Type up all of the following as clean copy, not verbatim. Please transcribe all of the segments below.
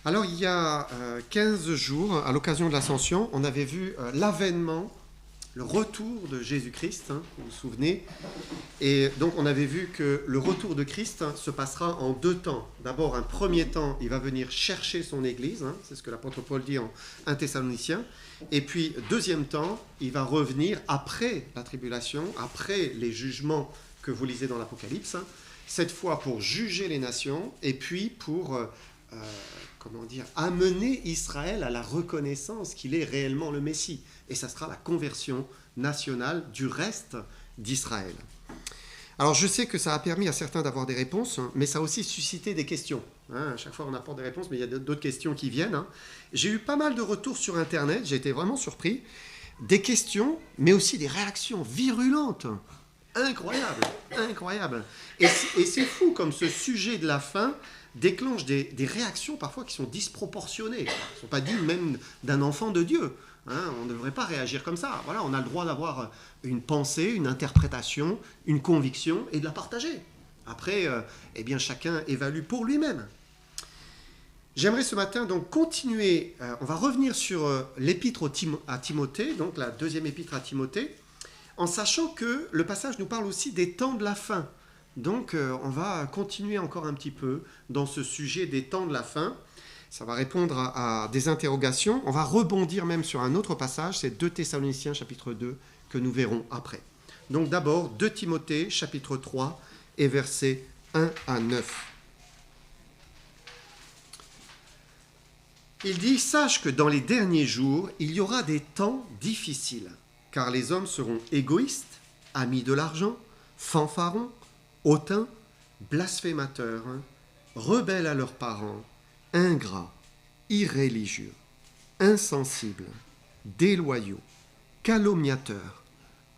Alors, il y a 15 jours, à l'occasion de l'Ascension, on avait vu l'avènement, le retour de Jésus-Christ, hein, vous vous souvenez. Et donc, on avait vu que le retour de Christ se passera en deux temps. D'abord, un premier temps, il va venir chercher son Église, hein, c'est ce que l'apôtre Paul dit en 1 Thessaloniciens. Et puis, deuxième temps, il va revenir après la tribulation, après les jugements que vous lisez dans l'Apocalypse, hein, cette fois pour juger les nations, et puis pour amener Israël à la reconnaissance qu'il est réellement le Messie. Et ça sera la conversion nationale du reste d'Israël. Alors je sais que ça a permis à certains d'avoir des réponses, mais ça a aussi suscité des questions. À chaque fois on apporte des réponses, mais il y a d'autres questions qui viennent. J'ai eu pas mal de retours sur Internet, j'ai été vraiment surpris. Des questions, mais aussi des réactions virulentes. Incroyable, incroyable. Et c'est fou comme ce sujet de la fin déclenche des réactions parfois qui sont disproportionnées, qui ne sont pas dignes même d'un enfant de Dieu. On ne devrait pas réagir comme ça. Voilà, on a le droit d'avoir une pensée, une interprétation, une conviction et de la partager. Après, chacun évalue pour lui-même. J'aimerais ce matin donc continuer, on va revenir sur l'épître à Timothée, donc la deuxième épître à Timothée, en sachant que le passage nous parle aussi des temps de la fin. Donc on va continuer encore un petit peu dans ce sujet des temps de la fin. Ça va répondre à des interrogations. On va rebondir même sur un autre passage, c'est 2 Thessaloniciens chapitre 2 que nous verrons après. Donc d'abord 2 Timothée chapitre 3 et versets 1 à 9. Il dit « Sache que dans les derniers jours, il y aura des temps difficiles, car les hommes seront égoïstes, amis de l'argent, fanfarons, hautains, blasphémateurs, rebelles à leurs parents, ingrats, irréligieux, insensibles, déloyaux, calomniateurs,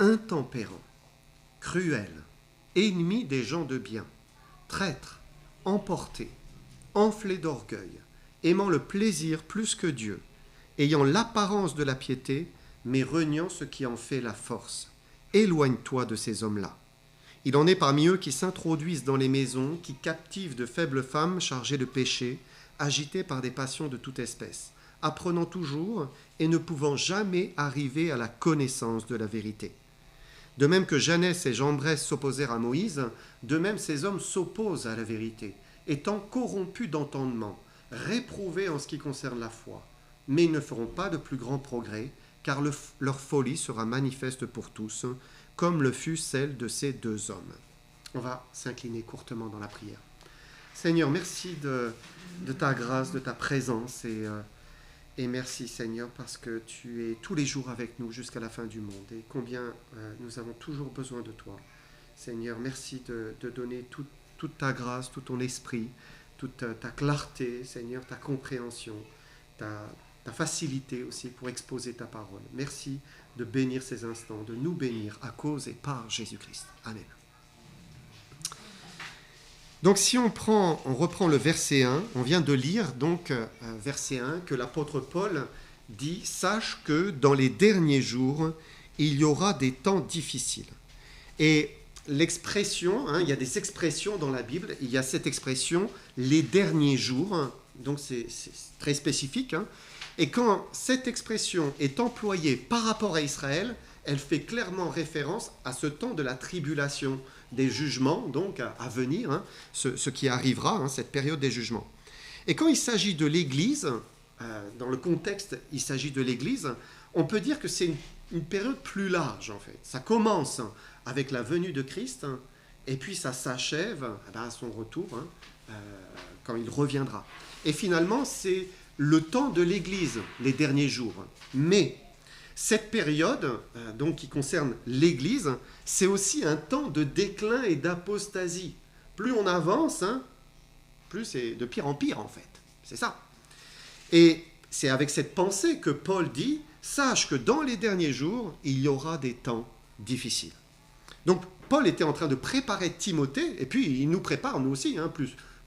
intempérants, cruels, ennemis des gens de bien, traîtres, emportés, enflés d'orgueil, aimant le plaisir plus que Dieu, ayant l'apparence de la piété, mais reniant ce qui en fait la force. Éloigne-toi de ces hommes-là. Il en est parmi eux qui s'introduisent dans les maisons, qui captivent de faibles femmes chargées de péché, agitées par des passions de toute espèce, apprenant toujours et ne pouvant jamais arriver à la connaissance de la vérité. De même que Janès et Jambres s'opposèrent à Moïse, de même ces hommes s'opposent à la vérité, étant corrompus d'entendement, réprouvés en ce qui concerne la foi. Mais ils ne feront pas de plus grand progrès, car leur folie sera manifeste pour tous, comme le fut celle de ces deux hommes. On va s'incliner courtement dans la prière. Seigneur, merci de ta grâce, de ta présence, et merci Seigneur, parce que tu es tous les jours avec nous jusqu'à la fin du monde, et combien nous avons toujours besoin de toi. Seigneur, merci de donner toute ta grâce, tout ton esprit, toute ta clarté, Seigneur, ta compréhension, ta facilité aussi pour exposer ta parole. Merci de bénir ces instants, de nous bénir à cause et par Jésus-Christ. Amen. Donc si on reprend le verset 1, on vient de lire donc verset 1 que l'apôtre Paul dit « Sache que dans les derniers jours, il y aura des temps difficiles. » Et l'expression, il y a des expressions dans la Bible, il y a cette expression « les derniers jours », donc c'est très spécifique. Et quand cette expression est employée par rapport à Israël, elle fait clairement référence à ce temps de la tribulation, des jugements donc à venir, ce qui arrivera, cette période des jugements. Et quand il s'agit de l'Église, dans le contexte, il s'agit de l'Église, on peut dire que c'est une période plus large en fait. Ça commence avec la venue de Christ, et puis ça s'achève à son retour, quand il reviendra. Et finalement, c'est le temps de l'Église, les derniers jours. Mais cette période, donc qui concerne l'Église, c'est aussi un temps de déclin et d'apostasie. Plus on avance, plus c'est de pire en pire en fait. C'est ça. Et c'est avec cette pensée que Paul dit « Sache que dans les derniers jours, il y aura des temps difficiles. » Donc Paul était en train de préparer Timothée, et puis il nous prépare, nous aussi,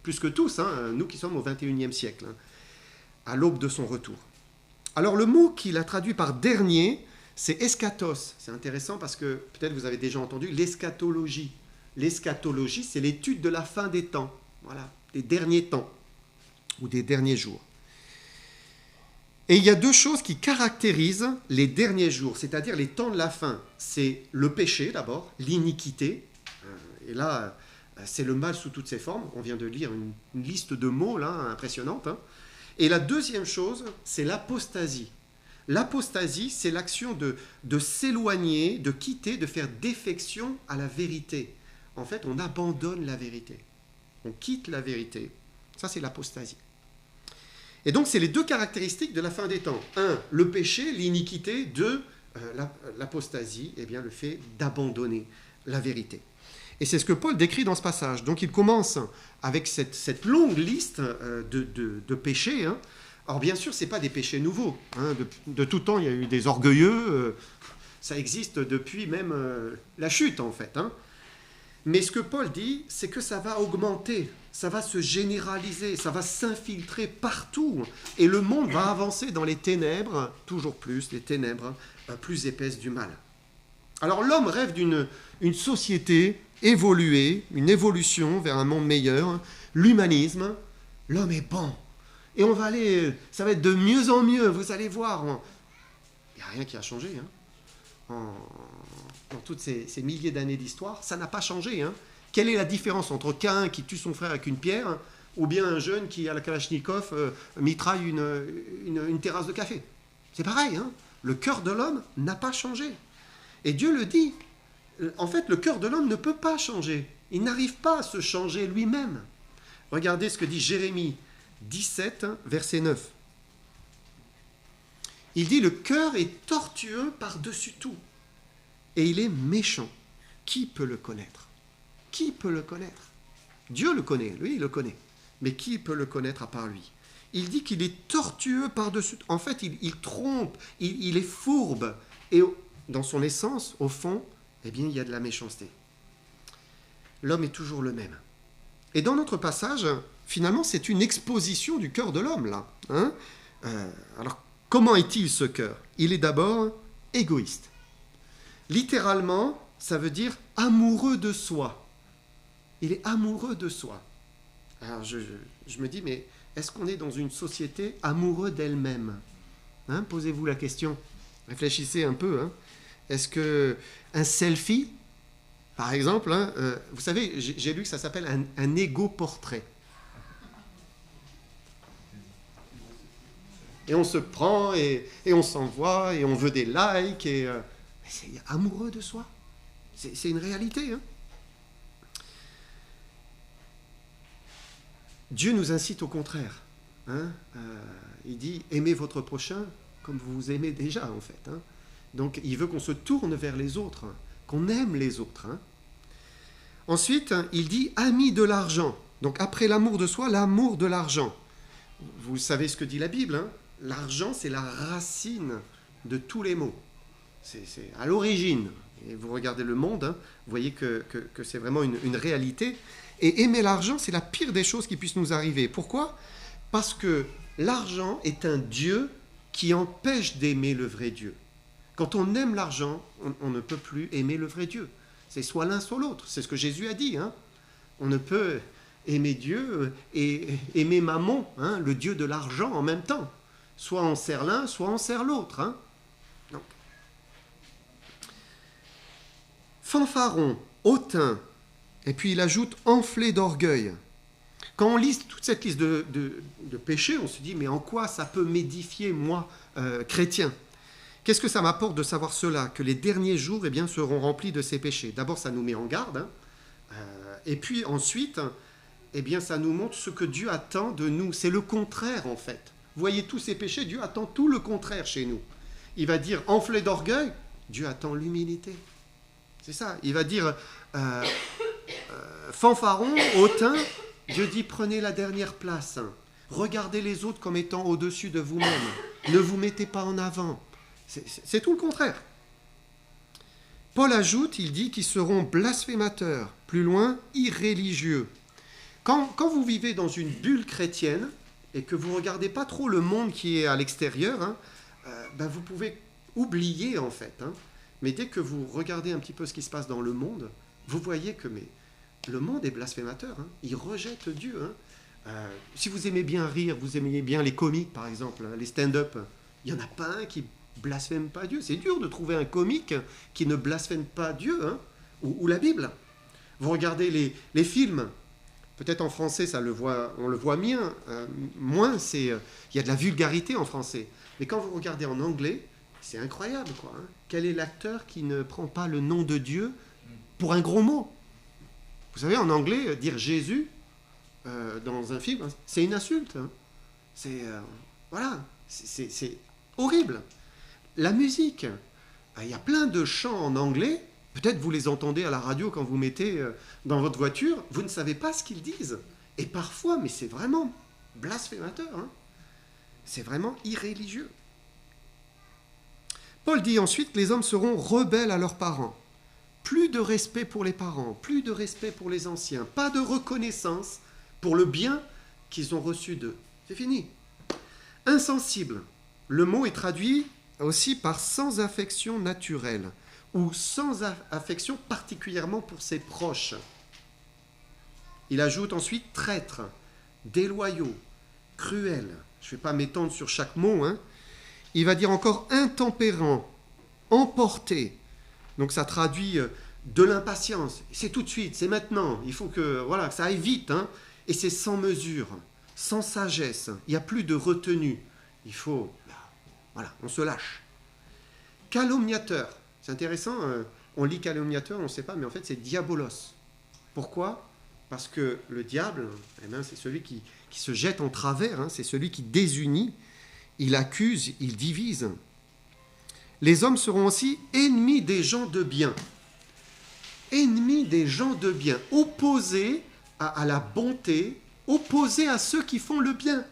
plus que tous, nous qui sommes au XXIe siècle, à l'aube de son retour. Alors le mot qu'il a traduit par dernier, c'est eschatos. C'est intéressant parce que peut-être vous avez déjà entendu l'eschatologie. L'eschatologie, c'est l'étude de la fin des temps, voilà, des derniers temps ou des derniers jours. Et il y a deux choses qui caractérisent les derniers jours, c'est-à-dire les temps de la fin. C'est le péché d'abord, l'iniquité. Et là, c'est le mal sous toutes ses formes. On vient de lire une liste de mots là, impressionnante. Et la deuxième chose, c'est l'apostasie. L'apostasie, c'est l'action de s'éloigner, de quitter, de faire défection à la vérité. En fait, on abandonne la vérité. On quitte la vérité. Ça, c'est l'apostasie. Et donc, c'est les deux caractéristiques de la fin des temps. Un, le péché, l'iniquité. Deux, l'apostasie, eh bien, le fait d'abandonner la vérité. Et c'est ce que Paul décrit dans ce passage. Donc, il commence avec cette longue liste de péchés. Alors, bien sûr, ce n'est pas des péchés nouveaux. De tout temps, il y a eu des orgueilleux. Ça existe depuis même la chute, en fait. Mais ce que Paul dit, c'est que ça va augmenter, ça va se généraliser, ça va s'infiltrer partout. Et le monde va avancer dans les ténèbres, toujours plus, les ténèbres plus épaisses du mal. Alors l'homme rêve d'une société évoluée, une évolution vers un monde meilleur, l'humanisme, l'homme est bon. Et on va aller, ça va être de mieux en mieux, vous allez voir. Il n'y a rien qui a changé. Dans toutes ces milliers d'années d'histoire, ça n'a pas changé. Quelle est la différence entre Caïn qui tue son frère avec une pierre ou bien un jeune qui, à la Kalachnikov, mitraille une terrasse de café? C'est pareil. Le cœur de l'homme n'a pas changé. Et Dieu le dit. En fait, le cœur de l'homme ne peut pas changer. Il n'arrive pas à se changer lui-même. Regardez ce que dit Jérémie 17, verset 9. Il dit « Le cœur est tortueux par-dessus tout, et il est méchant. Qui peut le connaître? Qui peut le connaître? Dieu le connaît, lui, il le connaît. Mais qui peut le connaître à part lui? Il dit qu'il est tortueux par-dessus tout. En fait, il trompe, il est fourbe. Et dans son essence, au fond, eh bien, il y a de la méchanceté. L'homme est toujours le même. Et dans notre passage, finalement, c'est une exposition du cœur de l'homme, là. Alors, comment est-il ce cœur? Il est d'abord égoïste. Littéralement, ça veut dire amoureux de soi. Il est amoureux de soi. Alors je me dis, mais est-ce qu'on est dans une société amoureux d'elle-même? Posez-vous la question. Réfléchissez un peu. Est-ce qu'un selfie, par exemple, vous savez, j'ai lu que ça s'appelle un égo-portrait. Et on se prend et on s'envoie et on veut des likes et c'est amoureux de soi. C'est une réalité. Dieu nous incite au contraire. Il dit aimez votre prochain comme vous vous aimez déjà en fait. Donc il veut qu'on se tourne vers les autres, qu'on aime les autres. Ensuite, il dit amis de l'argent. Donc après l'amour de soi, l'amour de l'argent. Vous savez ce que dit la Bible. L'argent, c'est la racine de tous les maux. C'est à l'origine. Et vous regardez le monde, vous voyez que c'est vraiment une réalité. Et aimer l'argent, c'est la pire des choses qui puissent nous arriver. Pourquoi? Parce que l'argent est un Dieu qui empêche d'aimer le vrai Dieu. Quand on aime l'argent, on ne peut plus aimer le vrai Dieu. C'est soit l'un, soit l'autre. C'est ce que Jésus a dit. On ne peut aimer Dieu et aimer Mammon, le Dieu de l'argent, en même temps. Soit on sert l'un, soit on sert l'autre. Donc. Fanfaron, hautain, et puis il ajoute enflé d'orgueil. Quand on lit toute cette liste de péchés, on se dit, mais en quoi ça peut m'édifier, moi, chrétien? Qu'est-ce que ça m'apporte de savoir cela? Que les derniers jours seront remplis de ces péchés. D'abord, ça nous met en garde. Et puis ensuite, ça nous montre ce que Dieu attend de nous. C'est le contraire, en fait. Vous voyez tous ces péchés, Dieu attend tout le contraire chez nous. Il va dire enflé d'orgueil, Dieu attend l'humilité. C'est ça. Il va dire fanfaron, hautain, Dieu dit prenez la dernière place. Regardez les autres comme étant au-dessus de vous-même. Ne vous mettez pas en avant. C'est tout le contraire. Paul ajoute, il dit qu'ils seront blasphémateurs, plus loin, irréligieux. Quand vous vivez dans une bulle chrétienne et que vous ne regardez pas trop le monde qui est à l'extérieur, vous pouvez oublier en fait. Mais dès que vous regardez un petit peu ce qui se passe dans le monde, vous voyez que le monde est blasphémateur. Il rejette Dieu. Si vous aimez bien rire, vous aimez bien les comiques par exemple, les stand-up, Il n'y en a pas un qui blasphème pas Dieu. C'est dur de trouver un comique qui ne blasphème pas Dieu, hein, ou la Bible. Vous regardez les films, peut-être en français on le voit moins, il y a de la vulgarité en français. Mais quand vous regardez en anglais, c'est incroyable, quoi. Hein. Quel est l'acteur qui ne prend pas le nom de Dieu pour un gros mot? Vous savez, en anglais, dire Jésus dans un film, c'est une insulte. Hein. C'est horrible. La musique, il y a plein de chants en anglais, peut-être vous les entendez à la radio quand vous mettez dans votre voiture, vous ne savez pas ce qu'ils disent. Et parfois, mais c'est vraiment blasphémateur, hein. C'est vraiment irréligieux. Paul dit ensuite que les hommes seront rebelles à leurs parents. Plus de respect pour les parents, plus de respect pour les anciens, pas de reconnaissance pour le bien qu'ils ont reçu d'eux. C'est fini. Insensible. Le mot est traduit aussi par sans affection naturelle ou sans affection particulièrement pour ses proches. Il ajoute ensuite traître, déloyaux, cruel. Je ne vais pas m'étendre sur chaque mot. Hein. Il va dire encore intempérant, emporté. Donc ça traduit de l'impatience. C'est tout de suite, c'est maintenant. Il faut que ça aille vite. Hein. Et c'est sans mesure, sans sagesse. Il n'y a plus de retenue. Il faut... on se lâche. Calomniateur. C'est intéressant, on lit calomniateur, on ne sait pas, mais en fait c'est diabolos. Pourquoi ? Parce que le diable, c'est celui qui se jette en travers, hein, c'est celui qui désunit, il accuse, il divise. Les hommes seront aussi ennemis des gens de bien. Ennemis des gens de bien, opposés à la bonté, opposés à ceux qui font le bien.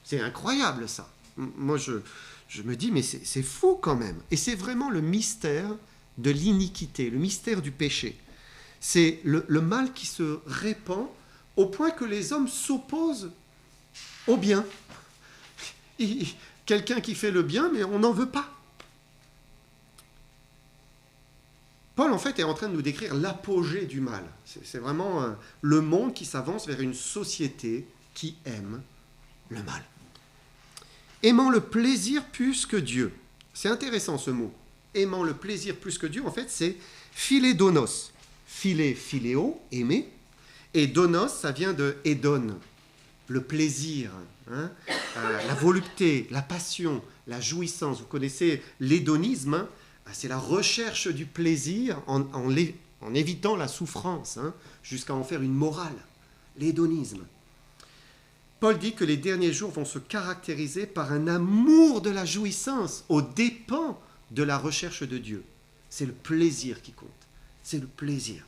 C'est incroyable ça. Moi je me dis, mais c'est fou quand même. Et c'est vraiment le mystère de l'iniquité, le mystère du péché. C'est le mal qui se répand au point que les hommes s'opposent au bien. Quelqu'un qui fait le bien, mais on n'en veut pas. Paul, en fait, est en train de nous décrire l'apogée du mal. C'est vraiment le monde qui s'avance vers une société qui aime le mal. Aimant le plaisir plus que Dieu. C'est intéressant ce mot. Aimant le plaisir plus que Dieu, en fait, c'est philédonos. Philéo, aimer. Et donos, ça vient de hédon, le plaisir, hein, la volupté, la passion, la jouissance. Vous connaissez l'hédonisme, hein, c'est la recherche du plaisir en évitant la souffrance, hein, jusqu'à en faire une morale. L'hédonisme. Paul dit que les derniers jours vont se caractériser par un amour de la jouissance aux dépens de la recherche de Dieu. C'est le plaisir qui compte. C'est le plaisir.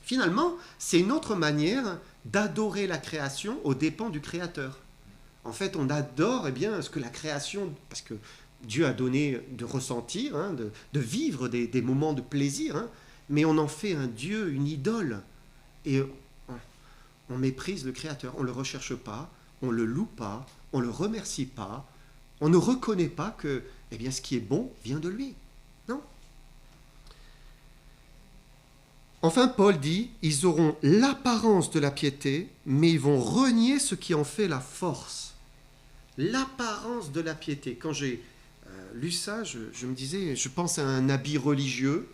Finalement, c'est une autre manière d'adorer la création aux dépens du Créateur. En fait, on adore ce que la création, parce que Dieu a donné de ressentir, hein, de vivre des moments de plaisir, hein, mais on en fait un Dieu, une idole. Et on méprise le Créateur, on ne le recherche pas, on ne le loue pas, on ne le remercie pas, on ne reconnaît pas que ce qui est bon vient de lui. Non. Enfin, Paul dit, ils auront l'apparence de la piété, mais ils vont renier ce qui en fait la force. L'apparence de la piété. Quand j'ai lu ça, je me disais, je pense à un habit religieux.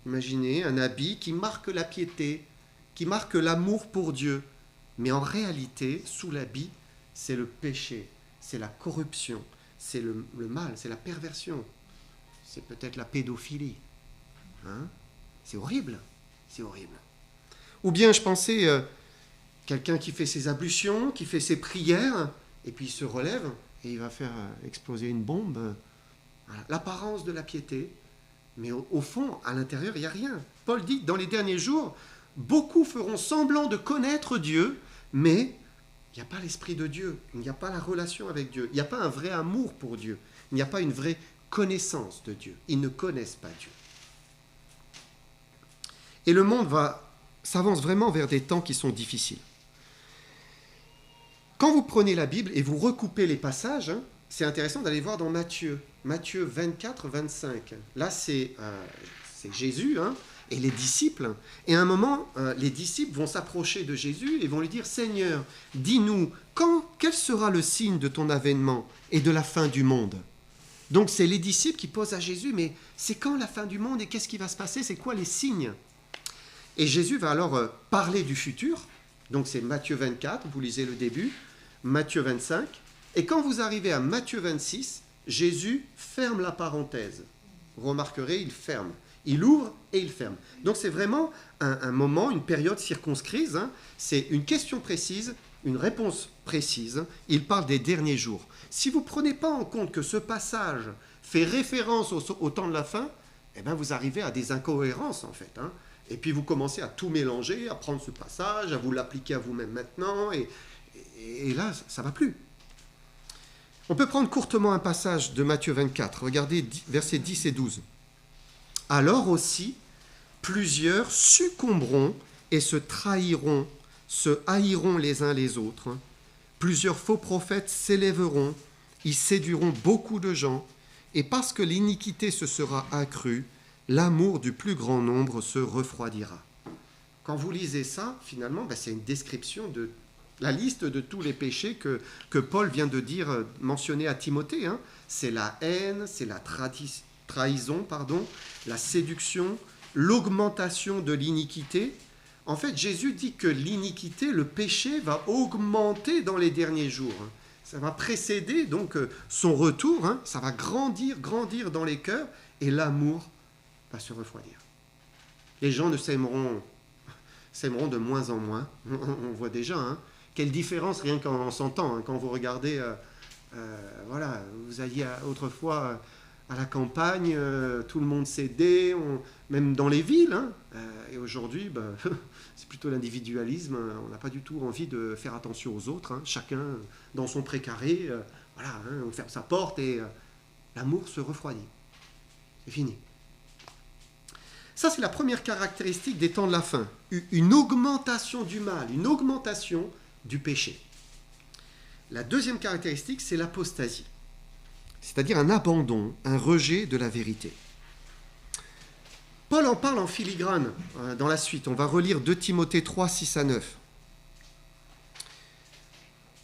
Imaginez, un habit qui marque la piété, qui marque l'amour pour Dieu. Mais en réalité, sous l'habit, c'est le péché, c'est la corruption, c'est le mal, c'est la perversion, c'est peut-être la pédophilie. Hein? C'est horrible, c'est horrible. Ou bien je pensais, quelqu'un qui fait ses ablutions, qui fait ses prières, et puis il se relève, et il va faire exploser une bombe. Voilà. L'apparence de la piété, mais au fond, à l'intérieur, il n'y a rien. Paul dit, dans les derniers jours, beaucoup feront semblant de connaître Dieu, mais il n'y a pas l'Esprit de Dieu, il n'y a pas la relation avec Dieu, il n'y a pas un vrai amour pour Dieu, il n'y a pas une vraie connaissance de Dieu. Ils ne connaissent pas Dieu. Et le monde s'avance vraiment vers des temps qui sont difficiles. Quand vous prenez la Bible et vous recoupez les passages, hein, c'est intéressant d'aller voir dans Matthieu 24, 25. Là, c'est Jésus, hein, et les disciples. Et à un moment, les disciples vont s'approcher de Jésus et vont lui dire « Seigneur, dis-nous, quel sera le signe de ton avènement et de la fin du monde ?» Donc c'est les disciples qui posent à Jésus « Mais c'est quand la fin du monde et qu'est-ce qui va se passer? C'est quoi les signes ?» Et Jésus va alors parler du futur. Donc c'est Matthieu 24, vous lisez le début, Matthieu 25. Et quand vous arrivez à Matthieu 26, Jésus ferme la parenthèse. Vous remarquerez, il ferme. Il ouvre et il ferme. Donc c'est vraiment un moment, une période circonscrite. Hein. C'est une question précise, une réponse précise. Il parle des derniers jours. Si vous ne prenez pas en compte que ce passage fait référence au temps de la fin, eh bien vous arrivez à des incohérences en fait. Hein. Et puis vous commencez à tout mélanger, à prendre ce passage, à vous l'appliquer à vous-même maintenant. Et là, ça ne va plus. On peut prendre courtement un passage de Matthieu 24. Regardez versets 10 et 12. « Alors aussi, plusieurs succomberont et se trahiront, se haïront les uns les autres. Plusieurs faux prophètes s'élèveront, ils séduiront beaucoup de gens, et parce que l'iniquité se sera accrue, l'amour du plus grand nombre se refroidira. » Quand vous lisez ça, finalement, c'est une description de la liste de tous les péchés que Paul vient de dire, mentionner à Timothée. Hein. C'est la haine, c'est la trahison, la séduction, l'augmentation de l'iniquité. En fait, Jésus dit que l'iniquité, le péché, va augmenter dans les derniers jours. Ça va précéder donc son retour, hein. Ça va grandir dans les cœurs, et l'amour va se refroidir. Les gens s'aimeront de moins en moins. On voit déjà, hein. Quelle différence rien qu'en s'entend, hein, quand vous regardez, voilà, vous alliez autrefois à la campagne, tout le monde s'aidait, même dans les villes, hein, et aujourd'hui, c'est plutôt l'individualisme, on n'a pas du tout envie de faire attention aux autres, hein, chacun dans son précaré, voilà, hein, on ferme sa porte et l'amour se refroidit. C'est fini. Ça, c'est la première caractéristique des temps de la fin, une augmentation du mal, une augmentation du péché. La deuxième caractéristique, c'est l'apostasie, c'est-à-dire un abandon, un rejet de la vérité. Paul en parle en filigrane dans la suite. On va relire 2 Timothée 3, 6 à 9.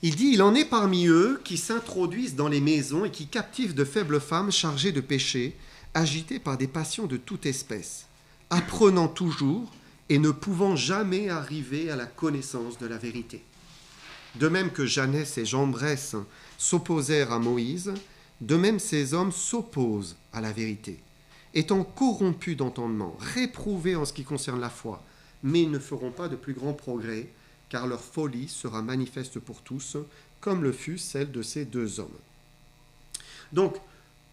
Il dit « Il en est parmi eux qui s'introduisent dans les maisons et qui captivent de faibles femmes chargées de péché, agitées par des passions de toute espèce, apprenant toujours et ne pouvant jamais arriver à la connaissance de la vérité. De même que Janès et Jambres s'opposèrent à Moïse, de même ces hommes s'opposent à la vérité, étant corrompus d'entendement, réprouvés en ce qui concerne la foi, mais ils ne feront pas de plus grands progrès, car leur folie sera manifeste pour tous, comme le fut celle de ces deux hommes. » Donc,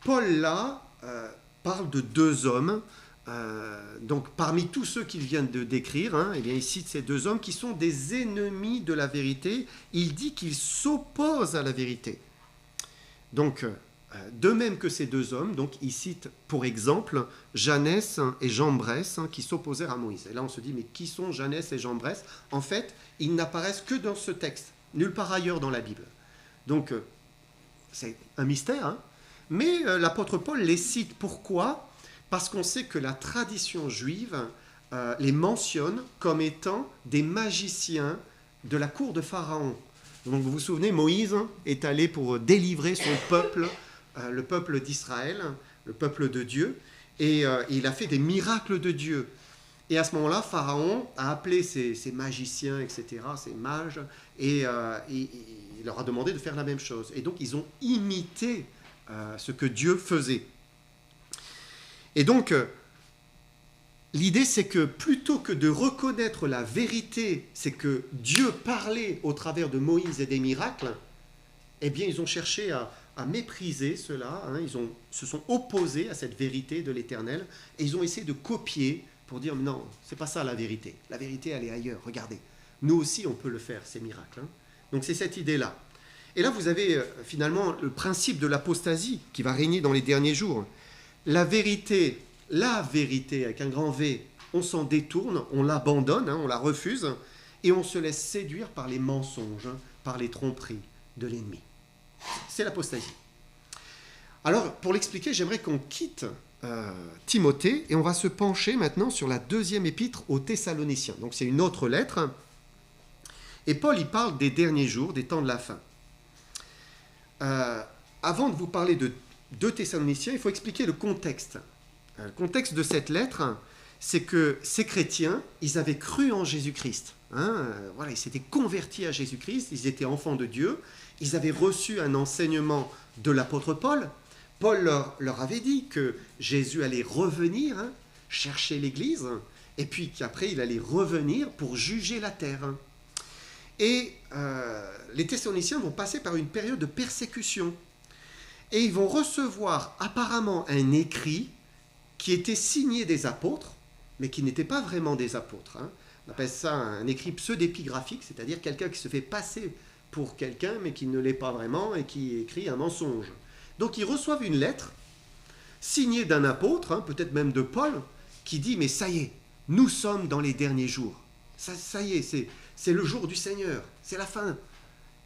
Paul là parle de deux hommes. Donc, parmi tous ceux qu'il vient de décrire, hein, eh bien, il cite ces deux hommes qui sont des ennemis de la vérité. Il dit qu'ils s'opposent à la vérité. Donc, de même que ces deux hommes, donc, il cite pour exemple Janès et Jambres qui s'opposèrent à Moïse. Et là, on se dit, mais qui sont Janès et Jambres? En fait, ils n'apparaissent que dans ce texte, nulle part ailleurs dans la Bible. Donc, c'est un mystère, hein, mais l'apôtre Paul les cite. Pourquoi? Parce qu'on sait que la tradition juive les mentionne comme étant des magiciens de la cour de Pharaon. Donc vous vous souvenez, Moïse est allé pour délivrer son peuple, le peuple d'Israël, le peuple de Dieu, et il a fait des miracles de Dieu. Et à ce moment-là, Pharaon a appelé ses magiciens, etc., ses mages, et il leur a demandé de faire la même chose. Et donc ils ont imité ce que Dieu faisait. Et donc, l'idée, c'est que plutôt que de reconnaître la vérité, c'est que Dieu parlait au travers de Moïse et des miracles, eh bien, ils ont cherché à mépriser cela, hein, se sont opposés à cette vérité de l'Éternel, et ils ont essayé de copier pour dire, non, c'est pas ça la vérité elle est ailleurs, regardez, nous aussi on peut le faire, ces miracles. Hein. Donc c'est cette idée-là. Et là, vous avez finalement le principe de l'apostasie qui va régner dans les derniers jours. La vérité avec un grand V, on s'en détourne, on l'abandonne, hein, on la refuse, et on se laisse séduire par les mensonges, hein, par les tromperies de l'ennemi. C'est l'apostasie. Alors, pour l'expliquer, j'aimerais qu'on quitte Timothée, et on va se pencher maintenant sur la deuxième épître aux Thessaloniciens. Donc c'est une autre lettre. Et Paul, il parle des derniers jours, des temps de la fin. Avant de vous parler de 2 Thessaloniciens, il faut expliquer le contexte. Le contexte de cette lettre, c'est que ces chrétiens, ils avaient cru en Jésus-Christ. Voilà, ils s'étaient convertis à Jésus-Christ, ils étaient enfants de Dieu, ils avaient reçu un enseignement de l'apôtre Paul. Paul leur avait dit que Jésus allait revenir, chercher l'Église, et puis qu'après il allait revenir pour juger la terre. Et les Thessaloniciens vont passer par une période de persécution. Et ils vont recevoir apparemment un écrit qui était signé des apôtres, mais qui n'était pas vraiment des apôtres. On appelle ça un écrit pseudépigraphique, c'est-à-dire quelqu'un qui se fait passer pour quelqu'un, mais qui ne l'est pas vraiment et qui écrit un mensonge. Donc ils reçoivent une lettre signée d'un apôtre, peut-être même de Paul, qui dit « Mais ça y est, nous sommes dans les derniers jours. Ça y est, c'est le jour du Seigneur, c'est la fin. »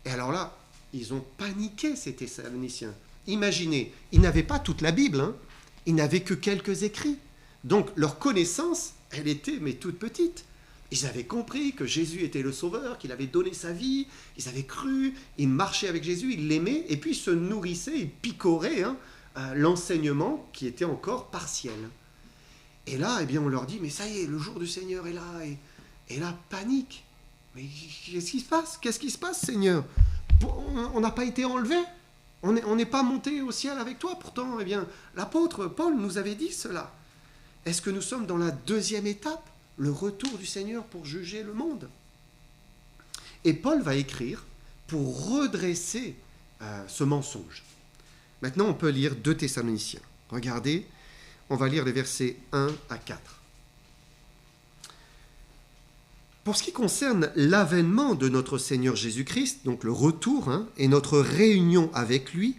Et alors là, ils ont paniqué, ces Thessaloniciens. Imaginez, ils n'avaient pas toute la Bible, ils n'avaient que quelques écrits. Donc leur connaissance, elle était mais toute petite. Ils avaient compris que Jésus était le Sauveur, qu'il avait donné sa vie, ils avaient cru, ils marchaient avec Jésus, ils l'aimaient, et puis ils se nourrissaient, ils picoraient l'enseignement qui était encore partiel. Et là, eh bien, on leur dit, mais ça y est, le jour du Seigneur est là, et là, panique. Mais qu'est-ce qui se passe? Qu'est-ce qui se passe, Seigneur? On n'a pas été enlevés? On n'est pas monté au ciel avec toi? Pourtant, eh bien, l'apôtre Paul nous avait dit cela. Est-ce que nous sommes dans la deuxième étape, le retour du Seigneur pour juger le monde? Et Paul va écrire pour redresser ce mensonge. Maintenant, on peut lire 2 Thessaloniciens. Regardez, on va lire les versets 1 à 4. Pour ce qui concerne l'avènement de notre Seigneur Jésus-Christ, donc le retour et notre réunion avec lui,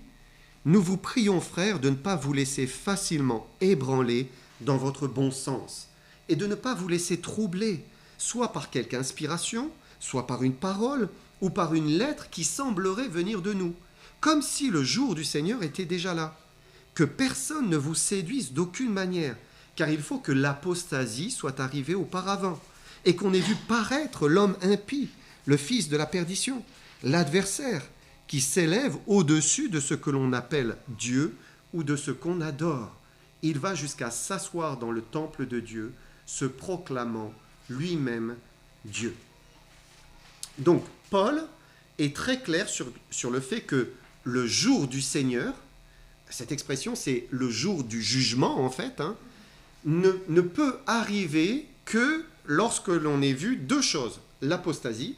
nous vous prions, frères, de ne pas vous laisser facilement ébranler dans votre bon sens et de ne pas vous laisser troubler, soit par quelque inspiration, soit par une parole ou par une lettre qui semblerait venir de nous, comme si le jour du Seigneur était déjà là. Que personne ne vous séduise d'aucune manière, car il faut que l'apostasie soit arrivée auparavant, et qu'on ait vu paraître l'homme impie, le fils de la perdition, l'adversaire, qui s'élève au-dessus de ce que l'on appelle Dieu ou de ce qu'on adore. Il va jusqu'à s'asseoir dans le temple de Dieu, se proclamant lui-même Dieu. Donc, Paul est très clair sur le fait que le jour du Seigneur, cette expression c'est le jour du jugement en fait, ne peut arriver que lorsque l'on ait vu 2 choses, l'apostasie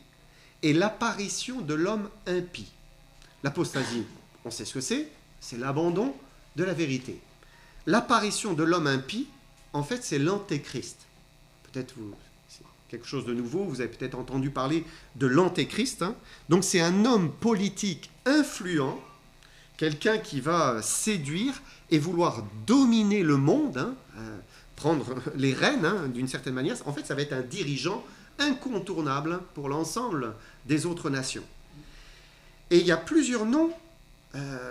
et l'apparition de l'homme impie. L'apostasie, on sait ce que c'est l'abandon de la vérité. L'apparition de l'homme impie, en fait, c'est l'antéchrist. Peut-être c'est quelque chose de nouveau, vous avez peut-être entendu parler de l'antéchrist. Donc c'est un homme politique influent, quelqu'un qui va séduire et vouloir dominer le monde, prendre les rênes d'une certaine manière. En fait, ça va être un dirigeant incontournable pour l'ensemble des autres nations. Et il y a plusieurs noms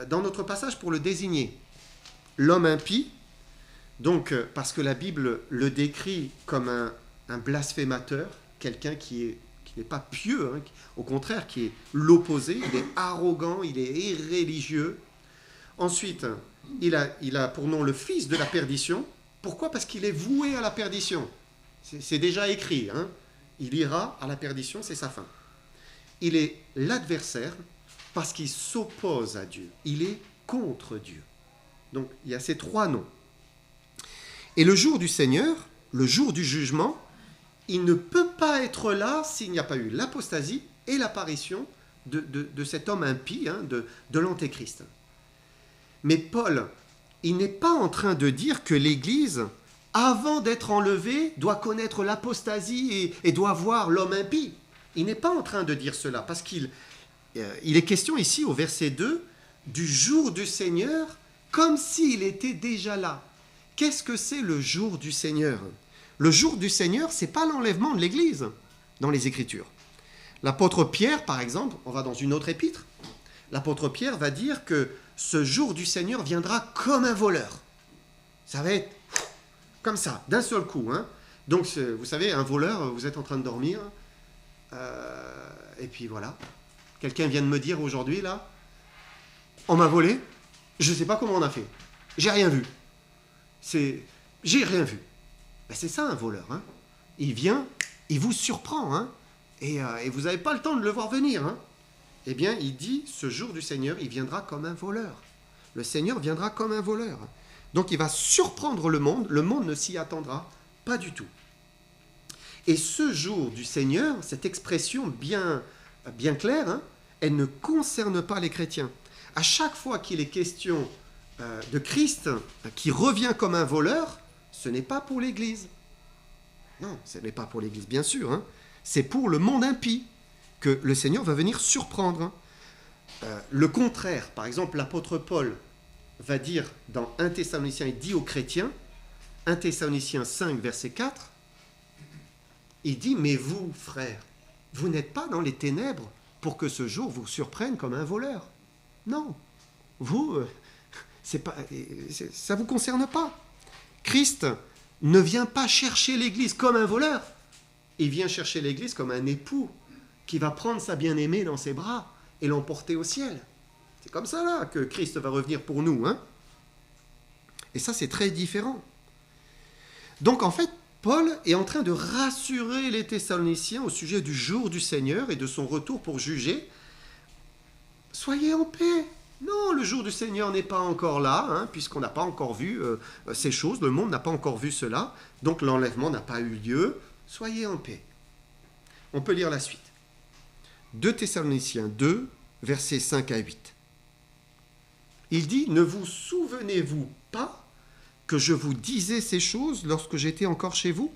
dans notre passage pour le désigner. L'homme impie, donc parce que la Bible le décrit comme un blasphémateur, quelqu'un qui n'est pas pieux, au contraire, qui est l'opposé, il est arrogant, il est irréligieux. Ensuite, il a pour nom le fils de la perdition. Pourquoi? Parce qu'il est voué à la perdition. C'est déjà écrit. Il ira à la perdition, c'est sa fin. Il est l'adversaire parce qu'il s'oppose à Dieu. Il est contre Dieu. Donc, il y a ces 3 noms. Et le jour du Seigneur, le jour du jugement, il ne peut pas être là s'il n'y a pas eu l'apostasie et l'apparition de cet homme impie, de l'antéchrist. Mais Paul, il n'est pas en train de dire que l'Église, avant d'être enlevée, doit connaître l'apostasie et doit voir l'homme impie. Il n'est pas en train de dire cela, parce qu'il est question ici, au verset 2, du jour du Seigneur, comme s'il était déjà là. Qu'est-ce que c'est le jour du Seigneur? Le jour du Seigneur, ce n'est pas l'enlèvement de l'Église dans les Écritures. L'apôtre Pierre, par exemple, on va dans une autre épître, l'apôtre Pierre va dire que ce jour du Seigneur viendra comme un voleur. Ça va être comme ça, d'un seul coup. Hein. Donc, vous savez, un voleur, vous êtes en train de dormir, et puis voilà. Quelqu'un vient de me dire aujourd'hui, là, on m'a volé, je ne sais pas comment on a fait. J'ai rien vu. J'ai rien vu. Ben, c'est ça un voleur. Hein. Il vient, il vous surprend, hein, et vous n'avez pas le temps de le voir venir. Hein. Eh bien, il dit, ce jour du Seigneur, il viendra comme un voleur. Le Seigneur viendra comme un voleur. Donc, il va surprendre le monde ne s'y attendra pas du tout. Et ce jour du Seigneur, cette expression bien claire, hein, elle ne concerne pas les chrétiens. À chaque fois qu'il est question de Christ qui revient comme un voleur, ce n'est pas pour l'Église. Non, ce n'est pas pour l'Église, bien sûr. Hein. C'est pour le monde impie que le Seigneur va venir surprendre. Le contraire, par exemple, l'apôtre Paul va dire dans 1 Thessaloniciens, il dit aux chrétiens, 1 Thessaloniciens 5, verset 4, il dit, mais vous, frères, vous n'êtes pas dans les ténèbres pour que ce jour vous surprenne comme un voleur. Non, vous, ça ne vous concerne pas. Christ ne vient pas chercher l'Église comme un voleur, il vient chercher l'Église comme un époux qui va prendre sa bien-aimée dans ses bras et l'emporter au ciel. C'est comme ça là que Christ va revenir pour nous. Hein. Et ça, c'est très différent. Donc en fait, Paul est en train de rassurer les Thessaloniciens au sujet du jour du Seigneur et de son retour pour juger. Soyez en paix. Non, le jour du Seigneur n'est pas encore là, hein, puisqu'on n'a pas encore vu ces choses, le monde n'a pas encore vu cela, donc l'enlèvement n'a pas eu lieu. Soyez en paix. On peut lire la suite. 2 Thessaloniciens 2, versets 5 à 8. Il dit, « Ne vous souvenez-vous pas que je vous disais ces choses lorsque j'étais encore chez vous ?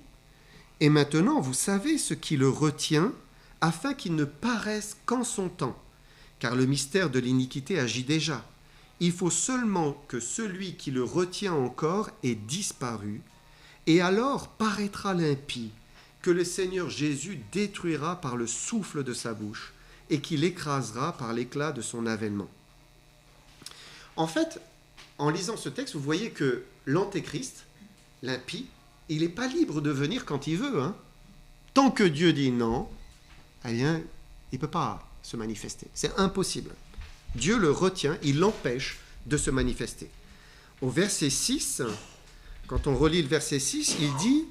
Et maintenant, vous savez ce qui le retient, afin qu'il ne paraisse qu'en son temps. Car le mystère de l'iniquité agit déjà. Il faut seulement que celui qui le retient encore ait disparu, et alors paraîtra l'impie, que le Seigneur Jésus détruira par le souffle de sa bouche, et qu'il écrasera par l'éclat de son avènement. » En fait, en lisant ce texte, vous voyez que l'antéchrist, l'impie, il n'est pas libre de venir quand il veut. Hein. Tant que Dieu dit non, eh bien, il ne peut pas se manifester. C'est impossible. Dieu le retient, il l'empêche de se manifester. Au verset 6, quand on relit le verset 6, il dit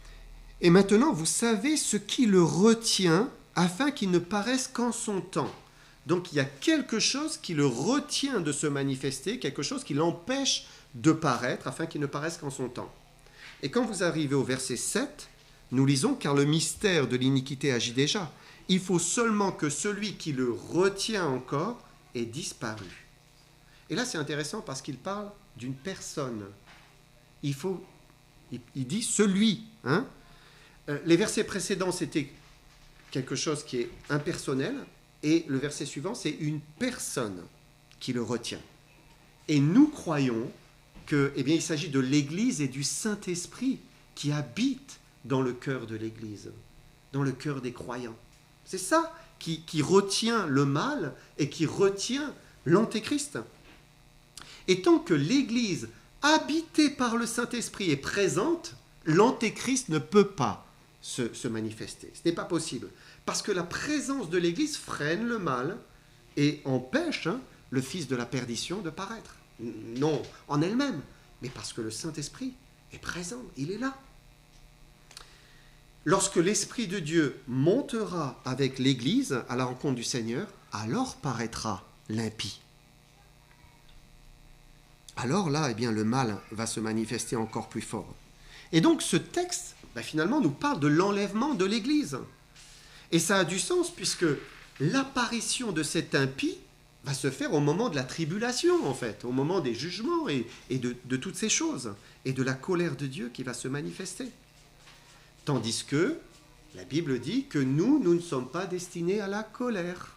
« Et maintenant, vous savez ce qui le retient afin qu'il ne paraisse qu'en son temps. » Donc, il y a quelque chose qui le retient de se manifester, quelque chose qui l'empêche de paraître afin qu'il ne paraisse qu'en son temps. Et quand vous arrivez au verset 7, nous lisons « Car le mystère de l'iniquité agit déjà. Il faut seulement que celui qui le retient encore ait disparu. » Et là, c'est intéressant parce qu'il parle d'une personne. Il dit « celui hein ». Les versets précédents, c'était quelque chose qui est impersonnel. Et le verset suivant, c'est une personne qui le retient. Et nous croyons que, eh bien, il s'agit de l'Église et du Saint-Esprit qui habite dans le cœur de l'Église, dans le cœur des croyants. C'est ça qui retient le mal et qui retient l'Antéchrist. Et tant que l'Église, habitée par le Saint-Esprit, est présente, l'Antéchrist ne peut pas se manifester. Ce n'est pas possible. Parce que la présence de l'Église freine le mal et empêche le fils de la perdition de paraître. Non en elle-même, mais parce que le Saint-Esprit est présent, il est là. Lorsque l'Esprit de Dieu montera avec l'Église à la rencontre du Seigneur, alors paraîtra l'impie. Alors là, eh bien, le mal va se manifester encore plus fort. Et donc ce texte, finalement, nous parle de l'enlèvement de l'Église. Et ça a du sens puisque l'apparition de cet impie va se faire au moment de la tribulation, en fait, au moment des jugements et de toutes ces choses, et de la colère de Dieu qui va se manifester. Tandis que la Bible dit que nous ne sommes pas destinés à la colère.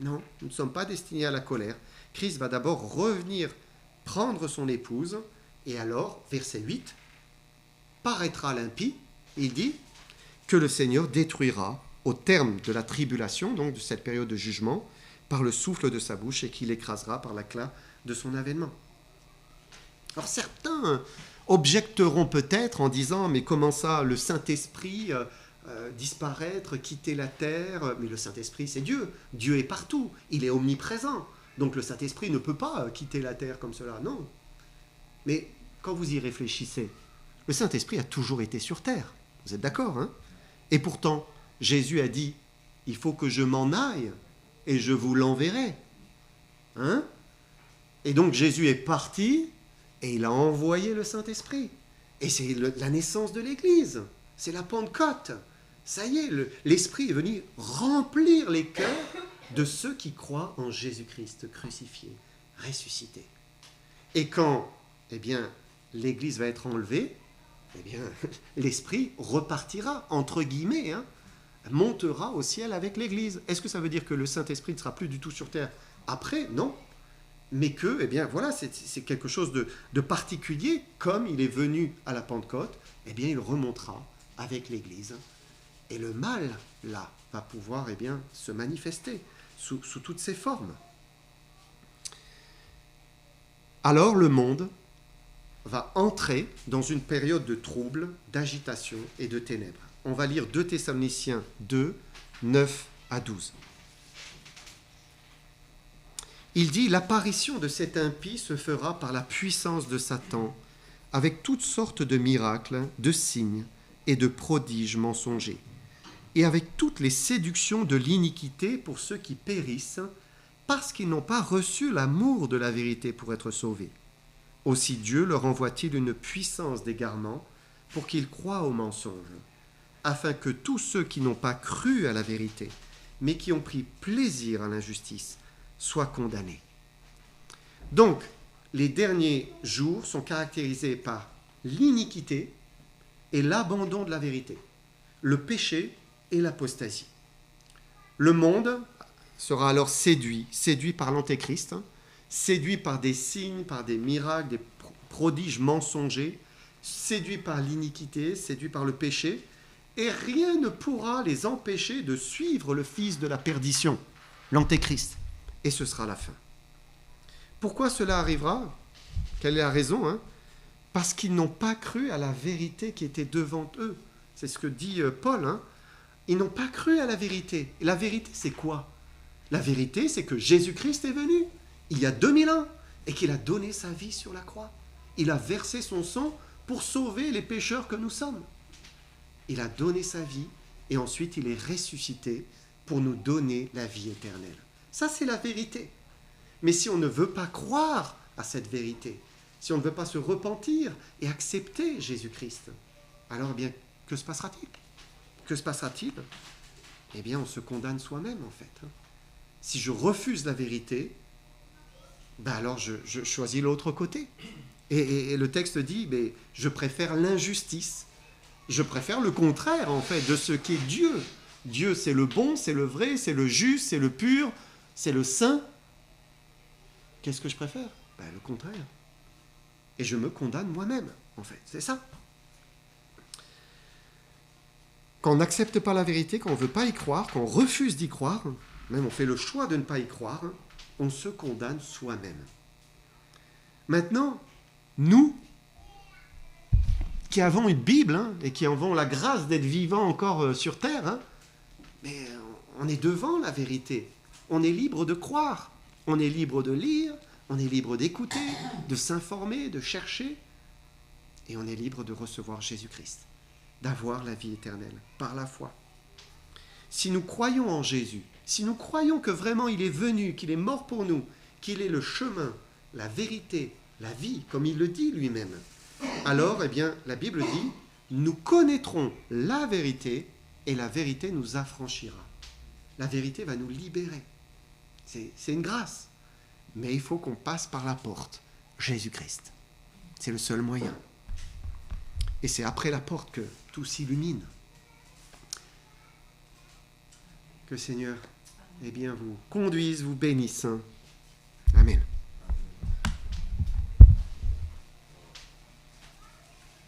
Non, nous ne sommes pas destinés à la colère. Christ va d'abord revenir prendre son épouse, et alors, verset 8, paraîtra l'impie, il dit que le Seigneur détruira au terme de la tribulation, donc de cette période de jugement, par le souffle de sa bouche et qu'il écrasera par l'éclat de son avènement. Alors certains objecteront peut-être en disant « Mais comment ça, le Saint-Esprit disparaître, quitter la terre ?» Mais le Saint-Esprit, c'est Dieu. Dieu est partout. Il est omniprésent. Donc le Saint-Esprit ne peut pas quitter la terre comme cela. Non. Mais quand vous y réfléchissez, le Saint-Esprit a toujours été sur terre. Vous êtes d'accord, hein? Et pourtant, Jésus a dit « Il faut que je m'en aille et je vous l'enverrai. » Hein? Et donc Jésus est parti et il a envoyé le Saint-Esprit. Et c'est la naissance de l'Église. C'est la Pentecôte. Ça y est, l'Esprit est venu remplir les cœurs de ceux qui croient en Jésus-Christ crucifié, ressuscité. Et quand, l'Église va être enlevée, l'Esprit repartira, entre guillemets, montera au ciel avec l'Église. Est-ce que ça veut dire que le Saint-Esprit ne sera plus du tout sur terre après? Non. Mais que, c'est quelque chose de particulier. Comme il est venu à la Pentecôte, il remontera avec l'Église. Et le mal, là, va pouvoir se manifester sous toutes ses formes. Alors le monde va entrer dans une période de trouble, d'agitation et de ténèbres. On va lire 2 Thessaloniciens 2, 9 à 12. Il dit « L'apparition de cet impie se fera par la puissance de Satan, avec toutes sortes de miracles, de signes et de prodiges mensongers, et avec toutes les séductions de l'iniquité pour ceux qui périssent, parce qu'ils n'ont pas reçu l'amour de la vérité pour être sauvés. Aussi Dieu leur envoie-t-il une puissance d'égarement pour qu'ils croient au mensonge, afin que tous ceux qui n'ont pas cru à la vérité, mais qui ont pris plaisir à l'injustice, soient condamnés. » Donc, les derniers jours sont caractérisés par l'iniquité et l'abandon de la vérité, le péché et l'apostasie. Le monde sera alors séduit par l'Antéchrist, séduit par des signes, par des miracles, des prodiges mensongers, séduit par l'iniquité, séduit par le péché, et rien ne pourra les empêcher de suivre le fils de la perdition, l'Antéchrist. Et ce sera la fin. Pourquoi cela arrivera? Quelle est la raison? Parce qu'ils n'ont pas cru à la vérité qui était devant eux. C'est ce que dit Paul. Ils n'ont pas cru à la vérité. Et la vérité, c'est quoi? La vérité, c'est que Jésus-Christ est venu il y a 2000 ans et qu'il a donné sa vie sur la croix. Il a versé son sang pour sauver les pécheurs que nous sommes. Il a donné sa vie et ensuite il est ressuscité pour nous donner la vie éternelle. Ça, c'est la vérité. Mais si on ne veut pas croire à cette vérité, si on ne veut pas se repentir et accepter Jésus-Christ, alors que se passera-t-il? Que se passera-t-il? On se condamne soi-même, en fait. Si je refuse la vérité, alors je choisis l'autre côté. Et le texte dit, je préfère l'injustice. Je préfère le contraire, en fait, de ce qu'est Dieu. Dieu, c'est le bon, c'est le vrai, c'est le juste, c'est le pur, c'est le saint. Qu'est-ce que je préfère? Le contraire. Et je me condamne moi-même, en fait. C'est ça. Quand on n'accepte pas la vérité, quand on ne veut pas y croire, quand on refuse d'y croire, même on fait le choix de ne pas y croire, on se condamne soi-même. Maintenant, nous, qui avons une Bible et qui avons la grâce d'être vivants encore sur terre, mais on est devant la vérité. On est libre de croire, on est libre de lire, on est libre d'écouter, de s'informer, de chercher, et on est libre de recevoir Jésus-Christ, d'avoir la vie éternelle par la foi. Si nous croyons en Jésus, si nous croyons que vraiment il est venu, qu'il est mort pour nous, qu'il est le chemin, la vérité, la vie, comme il le dit lui-même, alors, la Bible dit, nous connaîtrons la vérité et la vérité nous affranchira. La vérité va nous libérer. C'est une grâce. Mais il faut qu'on passe par la porte, Jésus-Christ. C'est le seul moyen. Et c'est après la porte que tout s'illumine. Que Seigneur, vous conduise, vous bénisse